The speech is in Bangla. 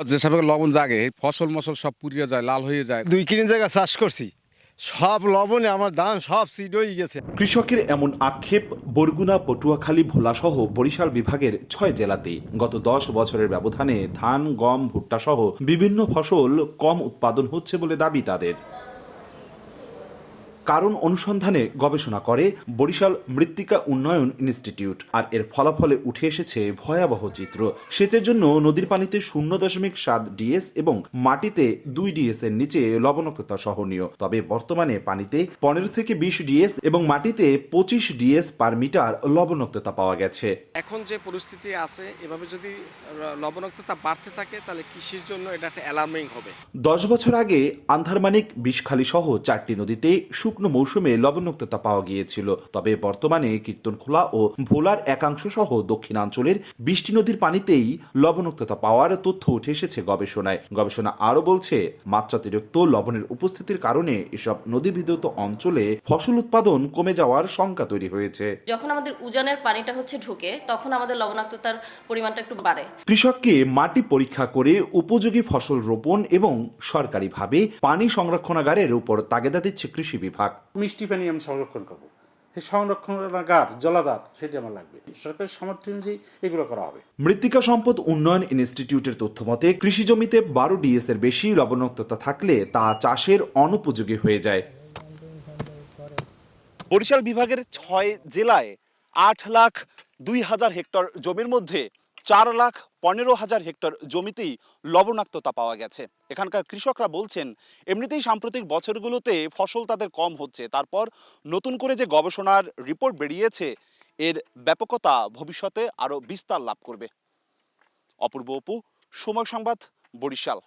যেসব লবণ জাগে এই ফসল মসল সব পুড়িয়ে যায়, লাল হয়ে যায়। 2 জায়গা চাষ করছি, সব লবণে আমার ধান সব সিড হয়ে গেছে। কৃষকের এমন আক্ষেপ বরগুনা, পটুয়াখালী, ভোলাসহ বরিশাল বিভাগের 6 জেলাতেই গত 10 বছরের ব্যবধানে ধান, গম, ভুট্টা সহ বিভিন্ন ফসল কম উৎপাদন হচ্ছে বলে দাবি তাদের। কারণ অনুসন্ধানে গবেষণা করে বরিশাল মৃত্তিকা উন্নয়ন ইনস্টিটিউট, আর এর ফলাফলে উঠে এসেছে ভয়াবহ চিত্র। সেচের জন্য নদীর পানিতে 0.7 ডিএস এবং মাটিতে 2 ডিএস এর নিচে লবণাক্ততা সহনীয়। তবে বর্তমানে পানিতে 15 থেকে 20 ডিএস এবং মাটিতে 25 ডিএস পার মিটার লবণাক্ততা পাওয়া গেছে। এখন যে পরিস্থিতি আছে, এভাবে যদি লবণাক্ততা বাড়তে থাকে তাহলে কৃষির জন্য এটা একটা অ্যালার্মিং হবে। 10 বছর আগে আন্ধারমানিক, বিষখালী সহ 4টি নদীতে শুকনো মৌসুমে লবণাক্ততা পাওয়া গিয়েছিল। তবে বর্তমানে কীর্তনখোলা ও ভোলার একাংশ সহ দক্ষিণাঞ্চলের 20টি নদীর পানিতেই লবণাক্ততা পাওয়ার তথ্য উঠে এসেছে গবেষণায়। গবেষণা আরও বলছে, মাত্রাতিরিক্ত লবণের উপস্থিতির কারণে এসব নদীবিধৌত অঞ্চলে ফসল উৎপাদন কমে যাওয়ার শঙ্কা তৈরি হয়েছে। যখন আমাদের উজানের পানিটা ঢুকে, তখন আমাদের লবণাক্ততার পরিমাণটা একটু বাড়ে। কৃষককে মাটি পরীক্ষা করে উপযোগী ফসল রোপণ এবং সরকারিভাবে পানি সংরক্ষণাগারের উপর তাগিদা দিচ্ছে কৃষি বিভাগ। মিষ্টি পানি আমি সংরক্ষণ করবো, সেই সংরক্ষণাগার জলাধার সেটি আমার লাগবে। সরকারের সামর্থ্য অনুযায়ী এগুলো করা হবে। মৃত্তিকা সম্পদ উন্নয়ন ইনস্টিটিউটের তথ্য মতে, কৃষি জমিতে 12 ডিএস এর বেশি লবণাক্ততা থাকলে তা চাষের অনুপযোগী হয়ে যায়। বরিশাল বিভাগের 6 জেলায় 8,02,000 হেক্টর জমির মধ্যে 4,15,000 হেক্টর জমিতেই লবণাক্ততা পাওয়া গেছে। এখানকার কৃষকরা বলছেন, এমনিতেই সাম্প্রতিক বছরগুলোতে ফসল তাদের কম হচ্ছে, তারপর নতুন করে যে গবেষণার রিপোর্ট বেরিয়েছে এর ব্যাপকতা ভবিষ্যতে আরও বিস্তার লাভ করবে। অপূর্ব অপু, সময় সংবাদ, বরিশাল।